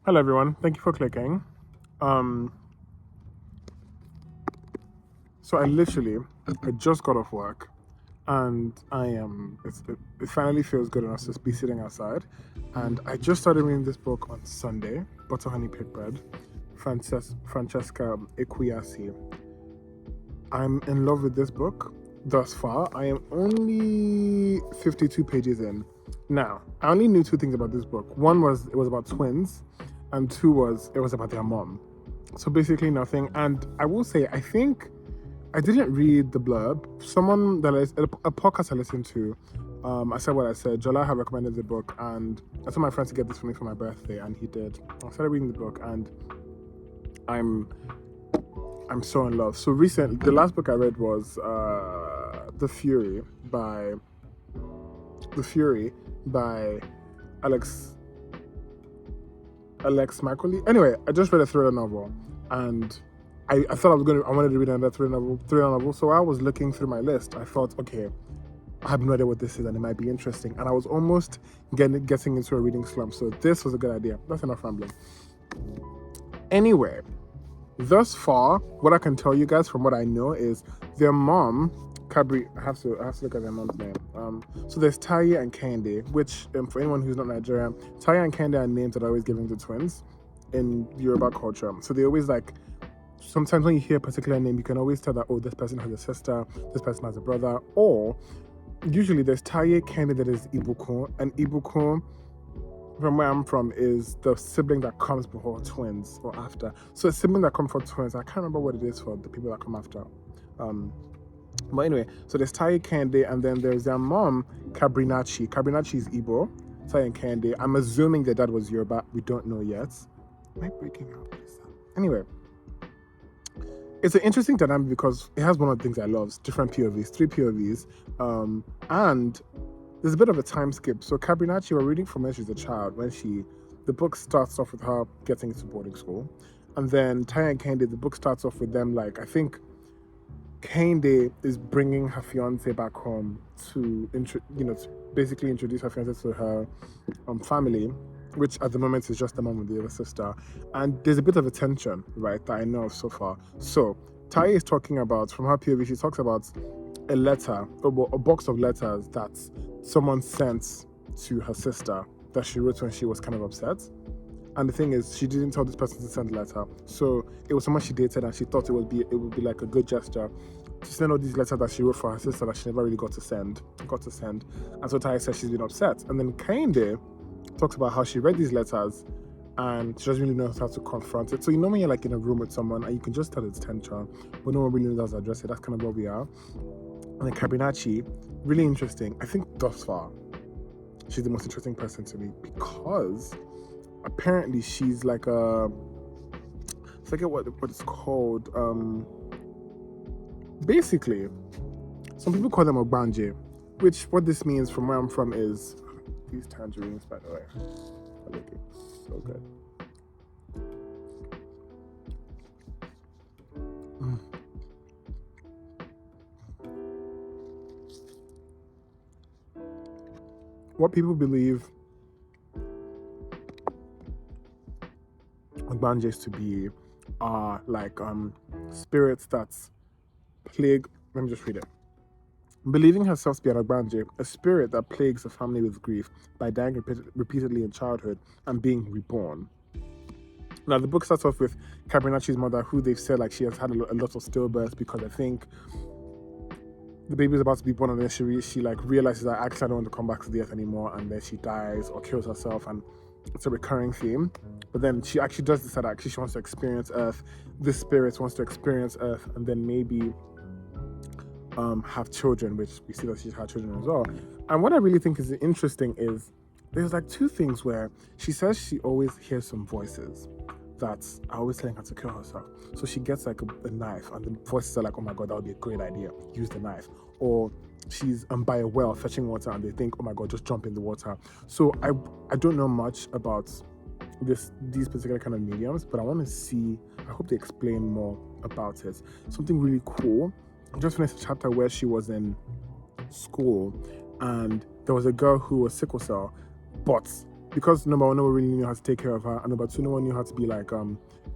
Hello, everyone. Thank you for clicking. Um, I just got off work, and it finally feels good enough to be sitting outside. And I just started reading this book on Sunday, Butter Honey Pig Bread, Francesca Equiasi. I'm in love with this book thus far. I am only 52 pages in. Now, I only knew two things about this book. One was it was about twins, and two was it was about their mom. So basically nothing. And I will say, I think I didn't read the blurb. Someone that a podcast I listened to, I said what I said. Jola had recommended the book, and I told my friend to get this for me for my birthday, and he did. I started reading the book, and I'm so in love. So recently, the last book I read was The Fury by Alex Macaulay. Anyway, I just read a thriller novel, and I thought I wanted to read another thriller novel. So I was looking through my list. I thought, okay, I have no idea what this is, and it might be interesting. And I was almost getting into a reading slump. So this was a good idea. That's enough rambling. Anyway, thus far, what I can tell you guys from what I know is their mom, Cabri. I have to look at their mom's name. So there's Taye and Kehinde, which for anyone who's not Nigerian, Taye and Kehinde are names that are always given to twins in Yoruba culture. So they always sometimes when you hear a particular name, you can always tell that, oh, this person has a sister, this person has a brother, or usually there's Taye, Kehinde that is Ibukun, and Ibukun, from where I'm from, is the sibling that comes before twins or after. So a sibling that comes before twins, I can't remember what it is for the people that come after. But anyway, so there's Taye, Kehinde, and then there's their mom, Kabrinachi. Kabrinachi is Igbo, Taye and Kehinde. I'm assuming their dad was Yoruba. We don't know yet. Am I breaking up? What is that? Anyway, it's an interesting dynamic because it has one of the things I love, different POVs, 3 POVs, and there's a bit of a time skip. So Kabrinachi, we're reading from when she's a child, the book starts off with her getting into boarding school, and then Taye and Kehinde, the book starts off with them, I think Kehinde is bringing her fiance back home to basically introduce her fiance to her family, which at the moment is just the mom and the other sister. And there's a bit of a tension, right, that I know of so far. So Taye is talking about, from her POV, she talks about a letter, a box of letters that someone sent to her sister that she wrote when she was kind of upset. And the thing is, she didn't tell this person to send a letter. So it was someone she dated, and she thought it would be like a good gesture to send all these letters that she wrote for her sister that she never really got to send. And so Taye says she's been upset. And then Kehinde talks about how she read these letters and she doesn't really know how to confront it. So when you're in a room with someone and you can just tell it's tension, but no one really knows how to address it. That's kind of where we are. And then Kabrinachi, really interesting. I think thus far, she's the most interesting person to me because apparently she's like I forget what it's called. Basically, some people call them Ogbanje, which what this means from where I'm from is these tangerines, by the way, are looking so good. What people believe Ogbanjes to be are spirits that plague. Let me just read it. Believing herself to be an Ogbanje, a spirit that plagues a family with grief by dying repeatedly in childhood and being reborn. Now, the book starts off with Kabrinachi's mother, who they've said she has had a lot of stillbirths because I think the baby is about to be born, and then she realizes that actually I don't want to come back to the earth anymore, and then she dies or kills herself, and it's a recurring theme. But then she actually does decide that she wants to experience Earth. This spirit wants to experience Earth, and then maybe have children, which we see that she's had children as well. And what I really think is interesting is there's 2 things where she says she always hears some voices that are always telling her to kill herself. So she gets a knife, and the voices are like, oh my god, that would be a great idea, use the knife. Or she's by a well fetching water, and they think, oh my god, just jump in the water. So I don't know much about these particular kind of mediums, but I want to see, I hope they explain more about it. Something really cool, I just finished a chapter where she was in school and there was a girl who was sickle cell, but because number one, no one really knew how to take care of her, and number two, no one knew how to be like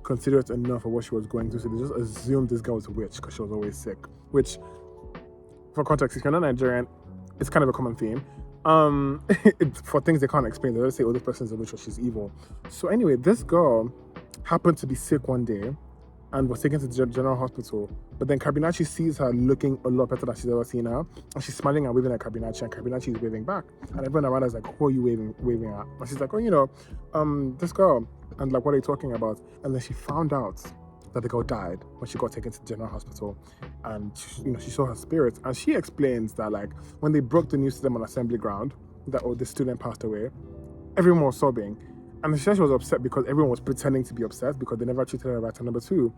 considerate enough of what she was going through. So they just assumed this girl was a witch because she was always sick. Which, for context, if you're not Nigerian, it's kind of a common theme. For things they can't explain, they just say, "Oh, this person's a witch or she's evil." So anyway, this girl happened to be sick one day and was taken to the general hospital. But then Kabinachi sees her looking a lot better than she's ever seen her, and she's smiling and waving at Kabinachi, and Kabinachi is waving back. And everyone around her is like, "Who are you waving at?" And she's like, "Oh, this girl." And like, "What are you talking about?" And then she found out that the girl died when she got taken to the general hospital, and she saw her spirit, and she explains that like when they broke the news to them on assembly ground that the student passed away, everyone was sobbing. And she said she was upset because everyone was pretending to be upset because they never treated her right. And number two,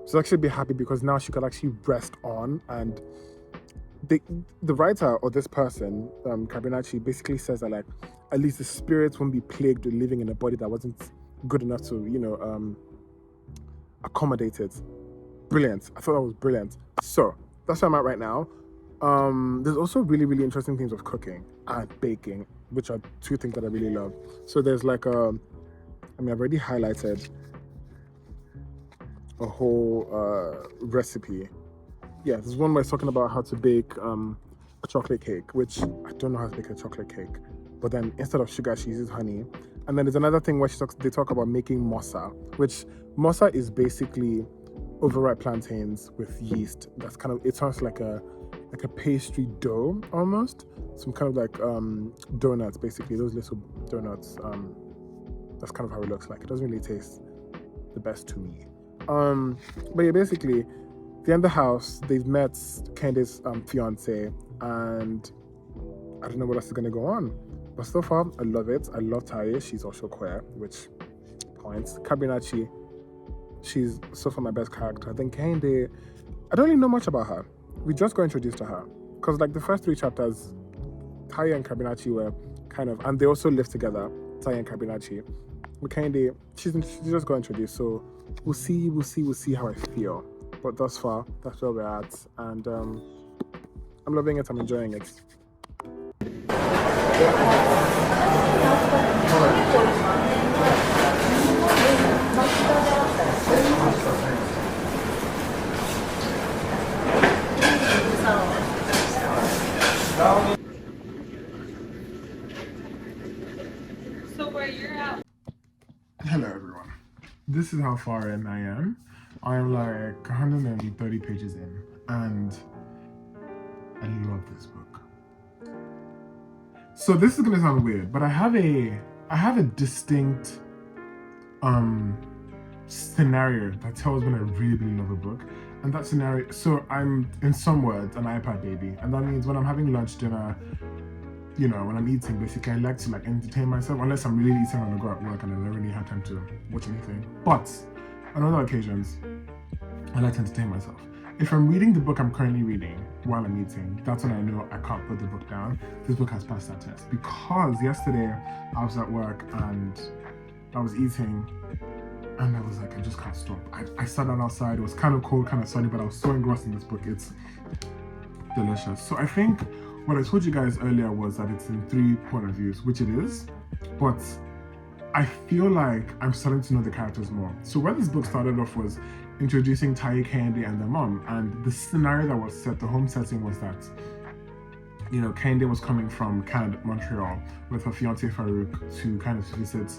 she's actually be happy because now she could actually rest on. And the writer or this person, Kabinachi, basically says that like at least the spirits won't be plagued with living in a body that wasn't good enough to accommodate it. Brilliant. I thought that was brilliant. So that's where I'm at right now. There's also really, really interesting themes of cooking and baking, which are two things that I really love. So there's like I've already highlighted a whole recipe. Yeah, there's one where it's talking about how to bake a chocolate cake, which I don't know how to bake a chocolate cake. But then instead of sugar, she uses honey. And then there's another thing where they talk about making mosa, which mosa is basically overripe plantains with yeast. That's it sounds like a pastry dough almost. Some kind of like donuts, basically, those little donuts. That's kind of how it looks like. It doesn't really taste the best to me. But yeah, basically, they're in the house. They've met Candace's fiance, and I don't know what else is gonna go on. But so far, I love it. I love Taye. She's also queer, which points. Kabinachi, she's so far my best character. Then Kehinde, I don't really know much about her. We just got introduced to her because like the first 3 chapters, Taye and Kabinachi were kind of, and they also live together. Taye and Kabinachi. But Kehinde, she just got introduced, so we'll see how I feel. But thus far, that's where we're at, and I'm loving it. I'm enjoying it. So where you're at? Hello everyone. This is how far in I am. I am like 130 pages in, and I love this book. So this is gonna sound weird, but I have a distinct scenario that tells when I really, really love a book. And that scenario, so I'm, in some words, an iPad baby. And that means when I'm having lunch, dinner, when I'm eating, basically, I like to entertain myself, unless I'm really eating on the go at work and I don't really have time to watch anything. But on other occasions, I like to entertain myself. If I'm reading the book I'm currently reading while I'm eating, that's when I know I can't put the book down. This book has passed that test. Because yesterday, I was at work and I was eating, and I was like, I just can't stop. I sat down outside. It was kind of cold, kind of sunny, but I was so engrossed in this book. It's delicious. So I think what I told you guys earlier was that it's in 3 point of views, which it is, but I feel like I'm starting to know the characters more. So where this book started off was introducing Taye, Kehinde, and their mom, and the scenario that was set, the home setting was that, Kehinde was coming from Canada, Montreal, with her fiance Farouk to kind of visit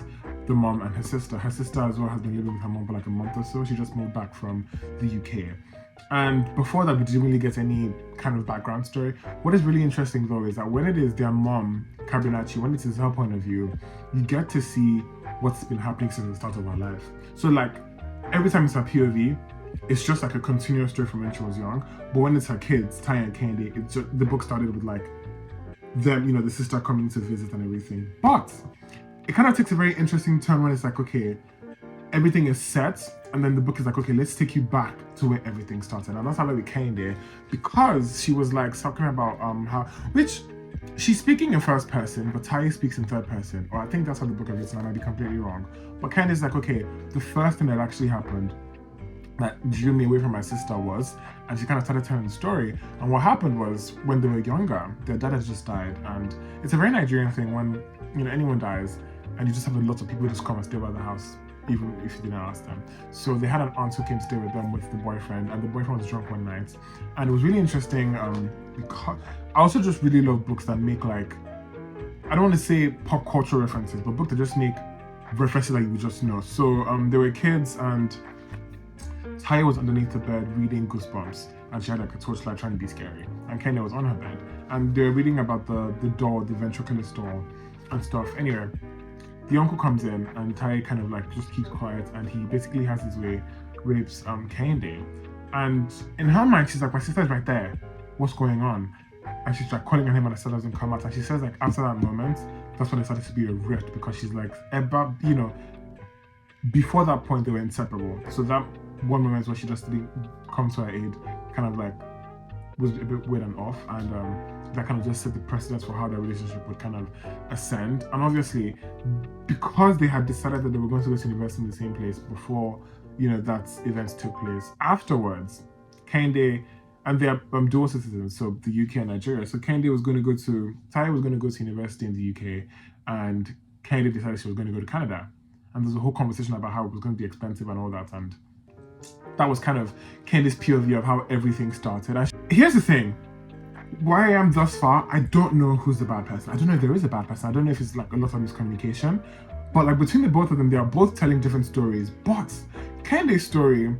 the mom and her sister. Her sister as well has been living with her mom for like a month or so. She just moved back from the UK. And before that, we didn't really get any kind of background story. What is really interesting though is that when it is their mom, Kabinachi, when it is her point of view, you get to see what's been happening since the start of her life. So like, every time it's her POV, it's just like a continuous story from when she was young. But when it's her kids, Taye and Kehinde, the book started with like them, the sister coming to visit and everything. But it kind of takes a very interesting turn when it's like, okay, everything is set, and then the book is like, okay, let's take you back to where everything started. And that's how we came there, because she was like talking about how, which she's speaking in first person, but Taye speaks in third person, or I think that's how the book is written. I might be completely wrong. But Candace is like, okay, the first thing that actually happened that drew me away from my sister was, and she kind of started telling the story. And what happened was, when they were younger, their dad has just died, and it's a very Nigerian thing when anyone dies, and you just have a lot of people just come and stay by the house, even if you didn't ask them. So they had an aunt who came to stay with them with the boyfriend, and the boyfriend was drunk one night. And it was really interesting because I also just really love books that make, like, I don't want to say pop culture references, but books that just make references that you would just know. So there were kids, and Taya was underneath the bed reading Goosebumps, and she had like a torchlight trying to be scary. And Kenya was on her bed, and they were reading about the doll, the ventriloquist doll, and stuff. Anyway, the uncle comes in, and Taya kind of like just keeps quiet, and he basically has his way, rapes Kehinde. And in her mind, she's like, my sister's right there. What's going on? And she's like calling on him, and the sister doesn't come out. And she says like after that moment, that's when it started to be a rift, because she's like, Ebba, you know, before that point they were inseparable. So that one moment where she just didn't come to her aid kind of like was a bit weird and off, and that kind of just set the precedence for how their relationship would kind of ascend. And obviously, because they had decided that they were going to go to university in the same place before, you know, that event took place, afterwards, Kehinde, and they're dual citizens, so the UK and Nigeria. So Taya was going to go to university in the UK, and Kehinde decided she was going to go to Canada. And there's a whole conversation about how it was going to be expensive and all that, and that was kind of Kehinde's POV of how everything started. And here's the thing, where I am thus far, I don't know who's the bad person. I don't know if there is a bad person. I don't know if it's like a lot of miscommunication, but like between the both of them, they are both telling different stories. But Kehinde's story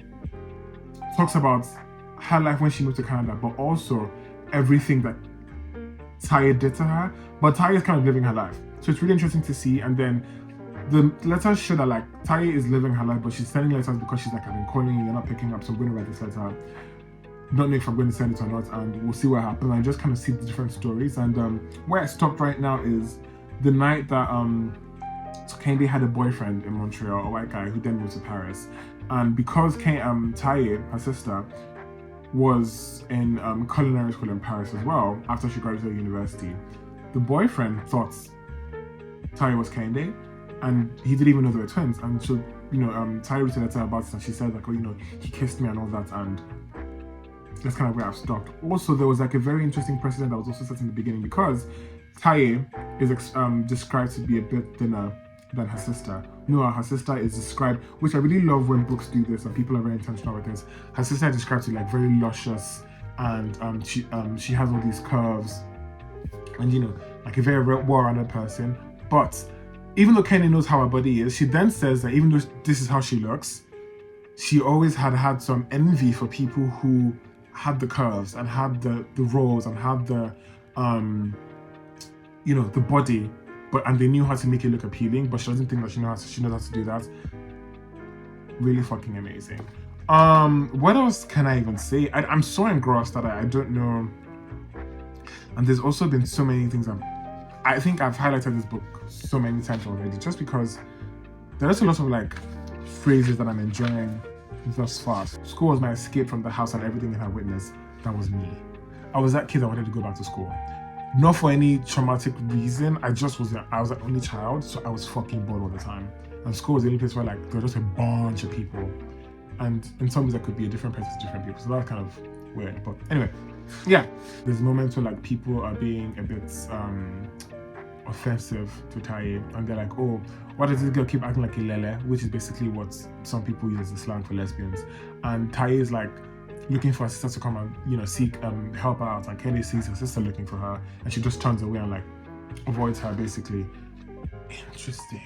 talks about her life when she moved to Canada, but also everything that Taya did to her. But Taya is kind of living her life, so it's really interesting to see. And then the letters show that like Taya is living her life, but she's sending letters because she's like, I've been calling you, you're not picking up, so I'm going to write this letter. Don't know if I'm going to send it or not, and we'll see what happens. I just kind of see the different stories. And where I stopped right now is the night that Kehinde had a boyfriend in Montreal, a white guy who then moved to Paris. And because Taya, her sister, was in culinary school in Paris as well after she graduated university, the boyfriend thought Taya was Kehinde, and he didn't even know they were twins. And so, you know, Taya wrote a letter about it, and she said like, oh, you know, he kissed me and all that, and that's kind of where I've stopped. Also, there was like a very interesting precedent that was also set in the beginning, because Taya is described to be a bit thinner than her sister. Noah, her sister, is described, which I really love when books do this and people are very intentional with this. Her sister is described to be like very luscious, and she has all these curves, and you know, like a very well-rounded person. But even though Kenny knows how her body is, she then says that even though this is how she looks, she always had some envy for people who had the curves and had the rolls and had the you know, the body, and they knew how to make it look appealing, but she doesn't think that she knows how to do that. Really fucking amazing. What else can I even say? I'm so engrossed that I don't know. And there's also been so many things I think I've highlighted this book so many times already, just because there's a lot of like phrases that I'm enjoying thus far. School was my escape from the house and everything it had witnessed. That was me. I was that kid that wanted to go back to school. Not for any traumatic reason. I was the only child, so I was fucking bored all the time. And school was the only place where like there was just a bunch of people. And in some ways that could be a different place to different people. So that's kind of weird. But anyway, yeah. There's moments where like people are being a bit offensive to Taya, and they're like, oh, why does this girl keep acting like a lele? Which is basically what some people use as a slang for lesbians. And Taya is like looking for her sister to come and, you know, seek help her out, and Kenny sees her sister looking for her, and she just turns away and like avoids her basically. Interesting.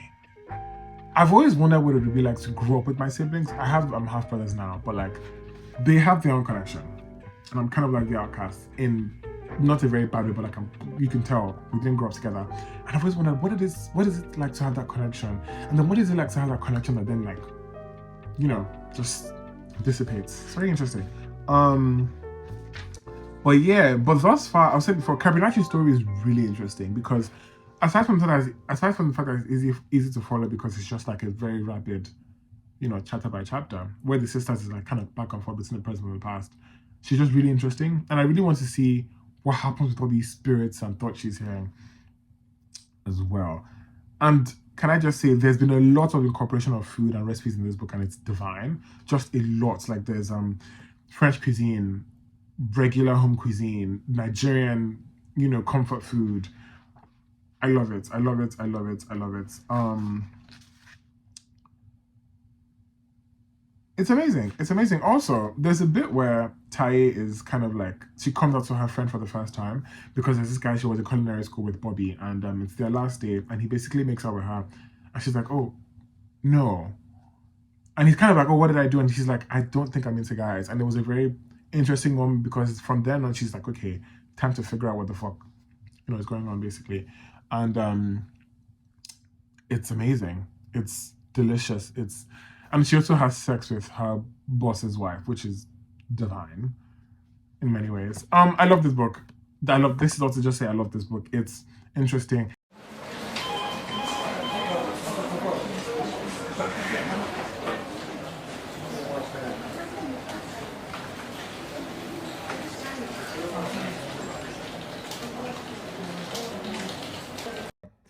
I've always wondered what it would be like to grow up with my siblings. I have half brothers now, but like they have their own connection, and I'm kind of like the outcast in not a very bad way, but like you can tell we didn't grow up together. And I've always wondered what is it like to have that connection, and then what is it like to have that connection that then like, you know, just dissipates. It's very interesting. But yeah, but thus far, I've said before, Kabinachi's story is really interesting, because aside from the fact that it's easy to follow, because it's just like a very rapid, you know, chapter by chapter, where the sisters is like kind of back and forth between the present and the past. She's just really interesting, and I really want to see what happens with all these spirits and thoughts she's hearing as well. And can I just say, there's been a lot of incorporation of food and recipes in this book, and it's divine. Just a lot. Like there's French cuisine, regular home cuisine, Nigerian, you know, comfort food. I love it. I love it. I love it. I love it. It's amazing. It's amazing. Also, there's a bit where Taye is kind of like she comes out to her friend for the first time because there's this guy she was at culinary school with, Bobby, and it's their last day, and he basically makes out with her, and she's like, "Oh no," and he's kind of like, "Oh, what did I do?" And she's like, "I don't think I'm into guys," and it was a very interesting moment because from then on she's like, "Okay, time to figure out what the fuck is going on basically," and it's amazing. It's delicious. And she also has sex with her boss's wife, which is divine in many ways. I love this book. I love this is also just say I love this book. It's interesting.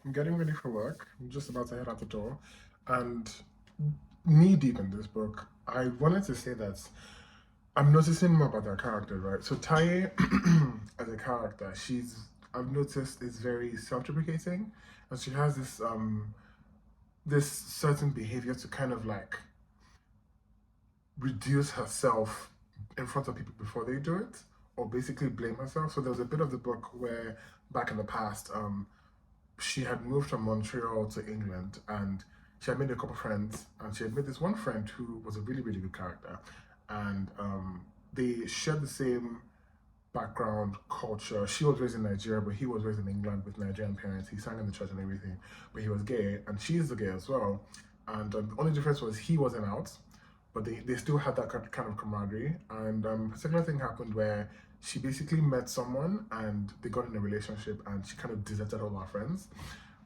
I'm getting ready for work. I'm just about to head out the door, and knee deep in this book, I wanted to say that I'm noticing more about her character, right? So Taye, as a character, I've noticed is very self-deprecating, and she has this certain behavior to kind of like reduce herself in front of people before they do it, or basically blame herself. So there was a bit of the book where back in the past, she had moved from Montreal to England, and she had made a couple friends, and she had made this one friend who was a really, really good character. And they shared the same background, culture. She was raised in Nigeria, but he was raised in England with Nigerian parents. He sang in the church and everything, but he was gay, and she's gay as well. And the only difference was he wasn't out, but they still had that kind of camaraderie. And a particular thing happened where she basically met someone and they got in a relationship, and she kind of deserted all her friends,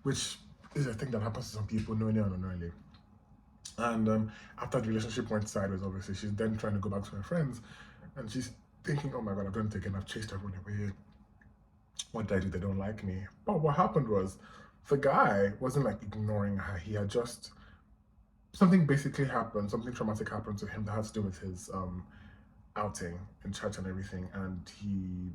which is a thing that happens to some people knowingly or unknowingly. And after the relationship went sideways, obviously, she's then trying to go back to her friends, and she's thinking, "Oh my God, I've done it again. I've chased everyone away. What did I do? They don't like me." But what happened was, the guy wasn't like ignoring her. He had just something basically happened. Something traumatic happened to him that had to do with his outing in church and everything, and he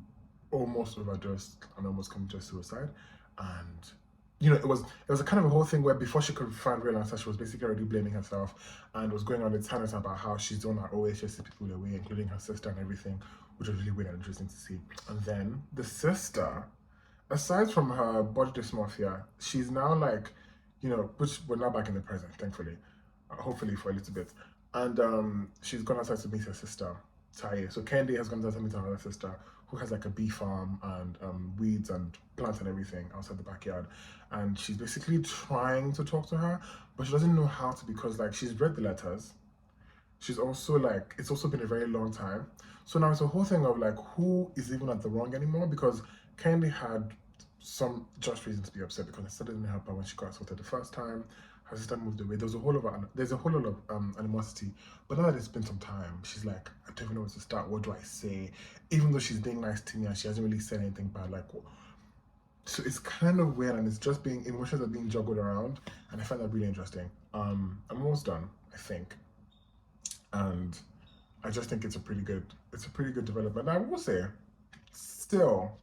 almost overdosed and almost committed suicide. And it was a kind of a whole thing where before she could find real answer, she was basically already blaming herself and was going on a tangent about how she's the one that always chases people away, including her sister and everything, which was really weird and interesting to see. And then the sister, aside from her body dysmorphia, she's now like, which we're now back in the present, thankfully, hopefully for a little bit. And she's gone outside to meet her sister, Taye. So Kendi has gone outside to meet her other sister, who has like a bee farm and weeds and plants and everything outside the backyard. And she's basically trying to talk to her, but she doesn't know how to because like she's read the letters. She's also like, it's also been a very long time. So now it's a whole thing of like, who is even at the wrong anymore? Because Kendi had some just reason to be upset because her sister didn't help her when she got assaulted the first time. Her sister moved away. There's a whole lot of animosity. But now that it's been some time, she's like, I don't even know where to start. What do I say? Even though she's being nice to me and she hasn't really said anything bad, like, so it's kind of weird and it's just being emotions are being juggled around, and I find that really interesting. I'm almost done, I think, and I just think it's a pretty good development. I will say, still,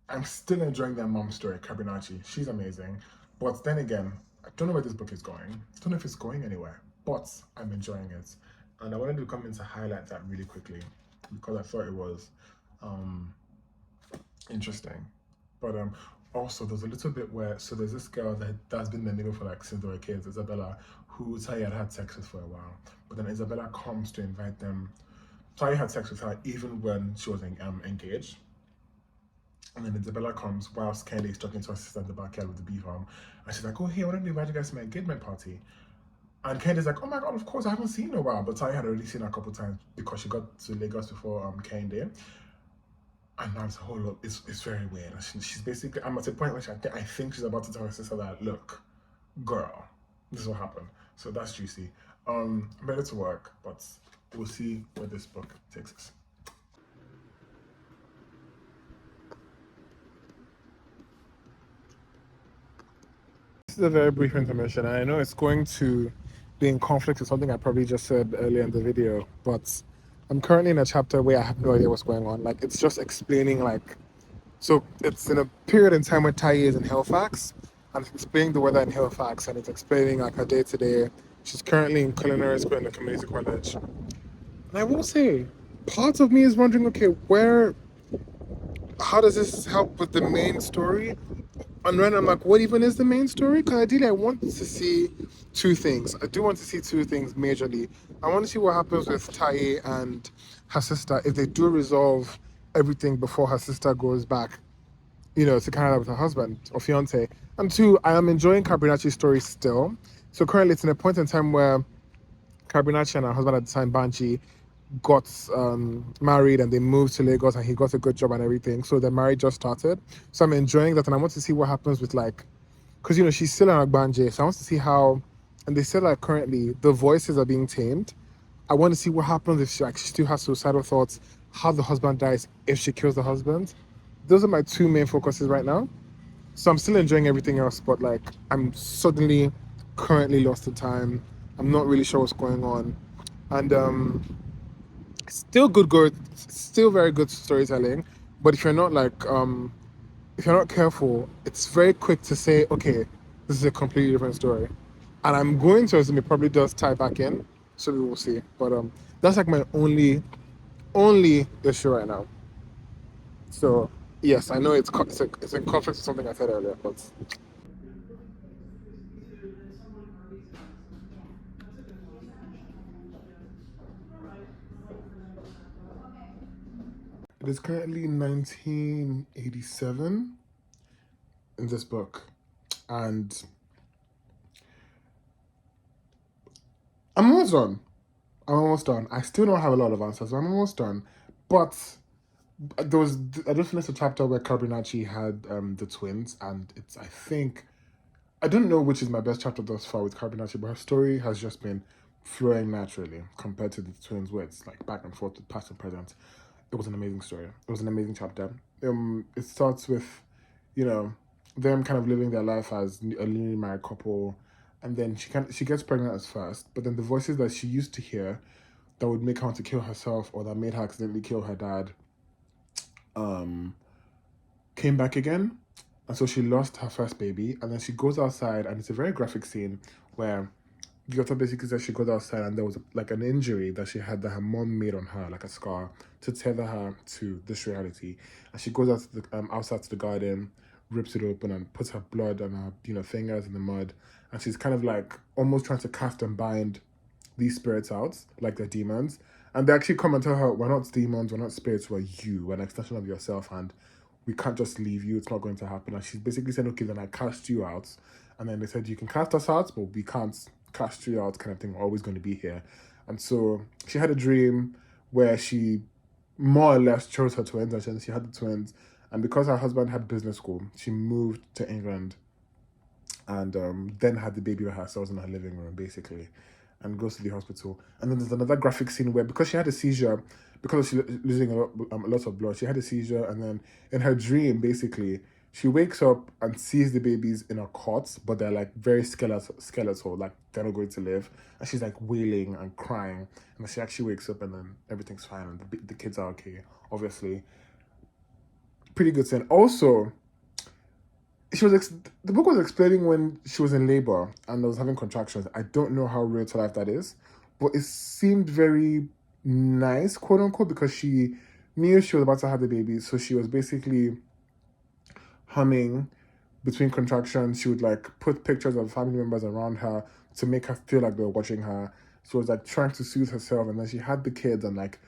I'm still enjoying that mom story, Kabinachi. She's amazing. But then again, I don't know where this book is going. I don't know if it's going anywhere, but I'm enjoying it. And I wanted to come in to highlight that really quickly because I thought it was interesting. But also there's a little bit where, so there's this girl that's been the neighbor for like since they were kids, Isabella, who Taye had sex with for a while. But then Isabella comes to invite them. Taye had sex with her even when she was engaged. And then Isabella comes whilst Kendi is talking to her sister in the backyard with the bee farm. And she's like, "Oh, hey, why don't we invite you guys to my engagement party?" And Kendi's like, "Oh my God, of course, I haven't seen her in a while." But Taye had already seen her a couple times because she got to Lagos before Kendi. And now it's a whole lot, it's very weird. She's basically, I'm at a point where I think she's about to tell her sister that, "Look, girl, this is what happened." So that's juicy. I'm ready to work, but we'll see where this book takes us. This is a very brief intermission, and I know it's going to be in conflict with something I probably just said earlier in the video, but I'm currently in a chapter where I have no idea what's going on. Like, it's just explaining like So it's in a period in time where Tai is in Halifax, and it's explaining the weather in Halifax, and it's explaining like her day to day. She's currently in culinary school in the community college. And I will say, part of me is wondering, okay, how does this help with the main story? And then I'm like, what even is the main story? Because ideally, I want to see two things. I do want to see two things majorly. I want to see what happens with Taye and her sister if they do resolve everything before her sister goes back, to Canada with her husband or fiance. And two, I am enjoying Cabrinacci's story still. So currently, it's in a point in time where Cabrinacci and her husband at the time, Banji, got married and they moved to Lagos and he got a good job and everything. So their marriage just started. So I'm enjoying that and I want to see what happens with because she's still an Agbanje. So I want to see how, and they said like currently the voices are being tamed. I want to see what happens if she still has suicidal thoughts, how the husband dies, if she kills the husband. Those are my two main focuses right now. So I'm still enjoying everything else, but I'm suddenly currently lost in time. I'm not really sure what's going on. And still very good storytelling. But if you're not if you're not careful, it's very quick to say, okay, this is a completely different story. And I'm going to assume it probably does tie back in. So we will see. But that's like my only issue right now. So yes, I know it's in conflict with something I said earlier, but it is currently 1987 in this book, and I'm almost done. I still don't have a lot of answers, but I'm almost done. But I just finished a chapter where Carbonacci had the twins, and I don't know which is my best chapter thus far with Carbonacci, but her story has just been flowing naturally compared to the twins, where it's like back and forth with past and present. It was an amazing story. It was an amazing chapter. It starts with, you know, them kind of living their life as a newly married couple, and then she gets pregnant at first, but then the voices that she used to hear that would make her want to kill herself or that made her accidentally kill her dad, um, came back again, and so she lost her first baby, and then she goes outside, and it's a very graphic scene where the author basically says she goes outside and there was like an injury that she had that her mom made on her, like a scar, to tether her to this reality. And she goes out to outside to the garden, rips it open, and puts her blood and her fingers in the mud, and she's kind of like almost trying to cast and bind these spirits out, like they're demons. And they actually come and tell her, we're not demons, we're not spirits, we're you, we're an extension of yourself, and we can't just leave you, it's not going to happen. And she's basically saying, okay, then I cast you out. And then they said, you can cast us out, but we can't cast you out, kind of thing. We're always going to be here. And so she had a dream where she more or less chose her twins, and she had the twins. And because her husband had business school, she moved to England and then had the baby by herself in her living room, basically, and goes to the hospital. And then there's another graphic scene where, because she had a seizure, because she losing a lot of blood, she had a seizure, and then in her dream, basically, she wakes up and sees the babies in a cot, but they're like very skeletal, like they're not going to live. And she's like wailing and crying. And she actually wakes up and then everything's fine and the kids are okay, obviously. Pretty good scene. Also, the book was explaining when she was in labor and was having contractions. I don't know how real to life that is, but it seemed very nice, quote unquote, because she knew she was about to have the baby. So she was basically humming between contractions. She would like put pictures of family members around her to make her feel like they were watching her. She was like trying to soothe herself, and then she had the kids and like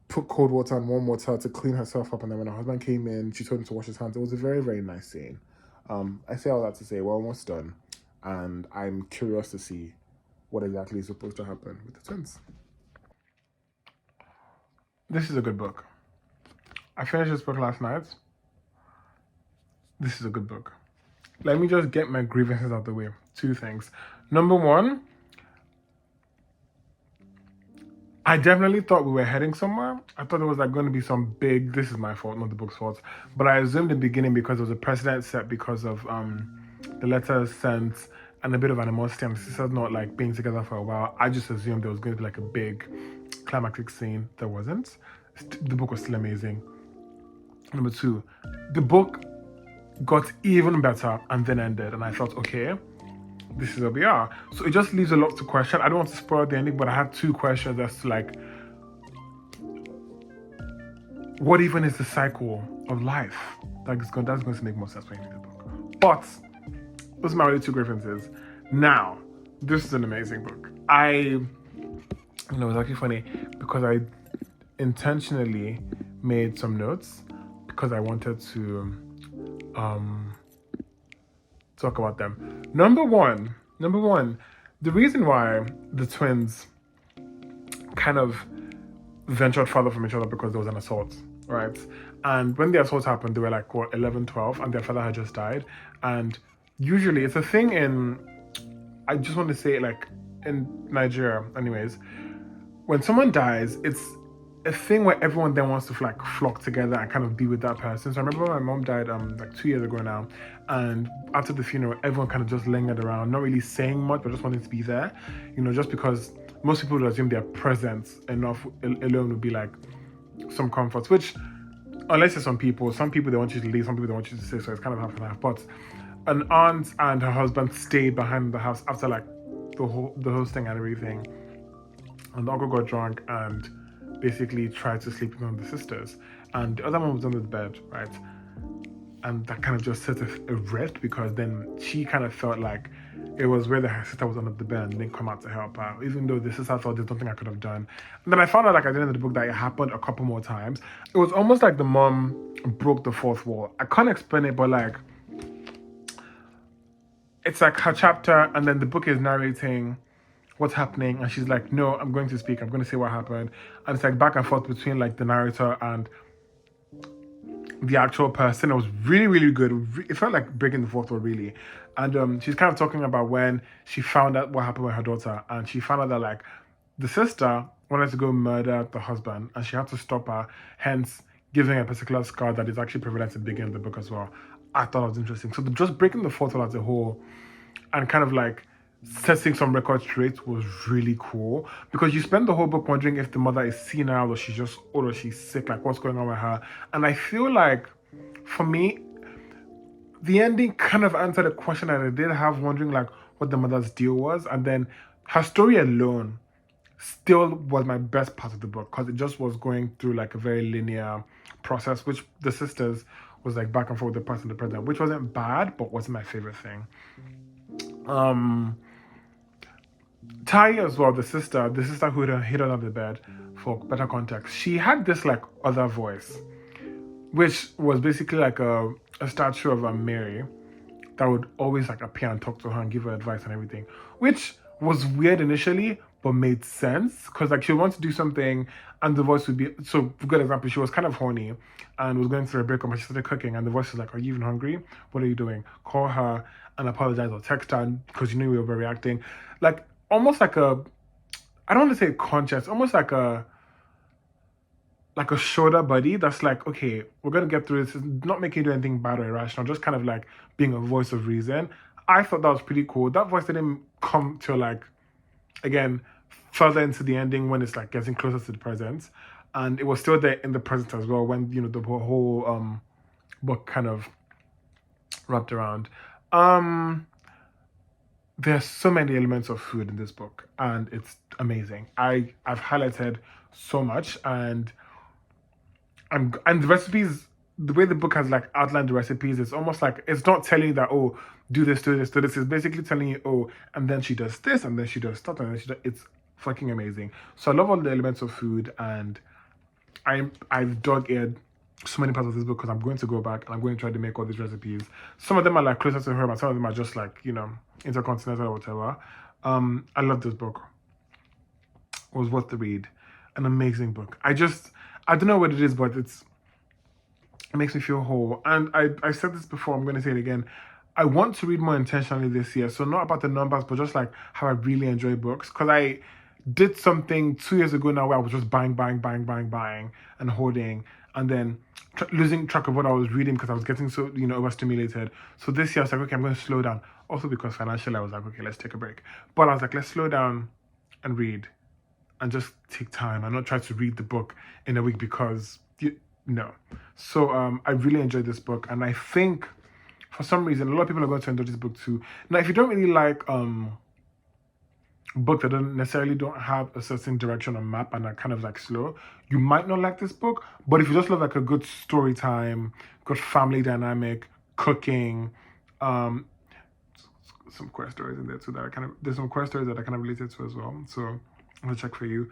put cold water and warm water to clean herself up. And then when her husband came in, she told him to wash his hands. It was a very, very nice scene. I say all that to say we're almost done, and I'm curious to see what exactly is supposed to happen with the twins. This is a good book. I finished this book last night. This is a good book. Let me just get my grievances out of the way. Two things. Number one, I definitely thought we were heading somewhere. I thought it was like going to be some big, this is my fault, not the book's fault. But I assumed in the beginning, because there was a precedent set because of the letters sent and a bit of animosity and the sisters not like being together for a while. I just assumed there was going to be like a big climactic scene. There wasn't. The book was still amazing. Number two, the book got even better and then ended, and I thought, okay, this is where we are. So it just leaves a lot to question. I don't want to spoil the ending, but I had two questions as to like, what even is the cycle of life? That's going to make more sense when you read the book. But those are my only two grievances. Now, this is an amazing book. It was actually funny because I intentionally made some notes because I wanted to talk about them. Number one, the reason why the twins kind of ventured farther from each other because there was an assault, right? And when the assault happened, they were like, what, 11, 12, and their father had just died. And usually it's a thing I just want to say, like, in Nigeria, anyways, when someone dies, it's a thing where everyone then wants to like flock together and kind of be with that person. So I remember my mom died like 2 years ago now, and after the funeral, everyone kind of just lingered around, not really saying much, but just wanting to be there, just because most people would assume their presence enough alone would be like some comfort, which, unless it's some people they want you to leave, some people they want you to stay, so it's kind of half and half. But an aunt and her husband stayed behind the house after like the hosting and everything, and the uncle got drunk and basically tried to sleep with one of the sisters, and the other one was under the bed, right? And that kind of just set a rift, because then she kind of felt like it was where her sister was under the bed and didn't come out to help her, even though the sister thought there's nothing I could have done. And then I found out, like, at the end of the book, that it happened a couple more times. It was almost like the mom broke the fourth wall. I can't explain it, but like, it's like her chapter, and then the book is narrating what's happening, and she's like, no, I'm going to speak, I'm going to say what happened. And it's like back and forth between like the narrator and the actual person. It was really, really good. It felt like breaking the fourth wall, really. And she's kind of talking about when she found out what happened with her daughter, and she found out that like the sister wanted to go murder the husband, and she had to stop her, hence giving a particular scar that is actually prevalent at the beginning of the book as well. I thought it was interesting. So just breaking the fourth wall as a whole and kind of like setting some record straight was really cool, because you spend the whole book wondering if the mother is senile or she's just old or she's sick, like what's going on with her. And I feel like, for me, the ending kind of answered a question that I did have, wondering like what the mother's deal was. And then her story alone still was my best part of the book, because it just was going through like a very linear process, which the sisters was like back and forth with the past and the present, which wasn't bad, but wasn't my favorite thing. Tai as well, the sister who hid under the bed, for better context, she had this like other voice, which was basically like a statue of Mary that would always like appear and talk to her and give her advice and everything, which was weird initially, but made sense, because like she would want to do something and the voice would be, so for good example, she was kind of horny and was going through a breakup, and she started cooking, and the voice was like, are you even hungry? What are you doing? Call her and apologize, or text her, because you knew you were overreacting. Like almost like I don't want to say conscience, almost like a shoulder buddy that's like, okay, we're gonna get through this. It's not making you do anything bad or irrational, just kind of like being a voice of reason. I thought that was pretty cool. That voice didn't come till like, again, further into the ending, when it's like getting closer to the present, and it was still there in the present as well when the whole book kind of wrapped around. There's so many elements of food in this book, and it's amazing. I've highlighted so much, and the recipes, the way the book has like outlined the recipes, it's almost like it's not telling you that, oh, do this, do this, do this. It's basically telling you, oh, and then she does this, and then she does that, and then she does. It's fucking amazing. So I love all the elements of food, and I've dug-eared so many parts of this book, because I'm going to go back and I'm going to try to make all these recipes. Some of them are like closer to home, and some of them are just like, intercontinental or whatever. I love this book. It was worth the read. An amazing book. I don't know what it is, but it makes me feel whole. And I said this before, I'm going to say it again. I want to read more intentionally this year. So not about the numbers, but just like how I really enjoy books. Because I did something 2 years ago now where I was just buying and hoarding, and then losing track of what I was reading because I was getting so, overstimulated. So this year I was like, okay, I'm going to slow down. Also because financially I was like, okay, let's take a break. But I was like, let's slow down and read and just take time and not try to read the book in a week, because No. So I really enjoyed this book, and I think for some reason a lot of people are going to enjoy this book too. Now, if you don't really like book that don't have a certain direction or map and are kind of like slow, you might not like this book. But if you just love like a good story time, good family dynamic, cooking, some queer stories in there too that are kind of, there's some queer stories that are kind of related to as well. So I'm gonna check for you.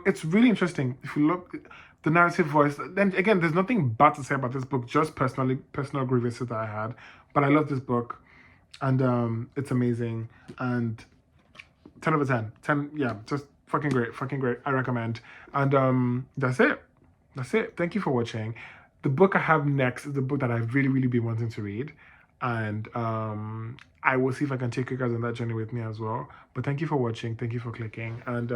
It's really interesting. If you look the narrative voice, then again, there's nothing bad to say about this book, just personal grievances that I had. But I love this book, and it's amazing. And 10 over 10. 10, yeah, just fucking great, fucking great. I recommend. And that's it. That's it. Thank you for watching. The book I have next is the book that I've really, really been wanting to read. And I will see if I can take you guys on that journey with me as well. But thank you for watching. Thank you for clicking. And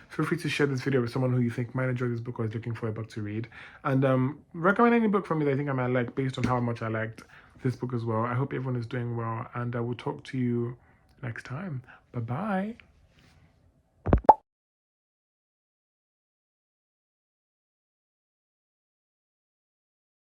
feel free to share this video with someone who you think might enjoy this book or is looking for a book to read. And recommend any book for me that I think I might like based on how much I liked this book as well. I hope everyone is doing well. And I will talk to you next time. Bye-bye.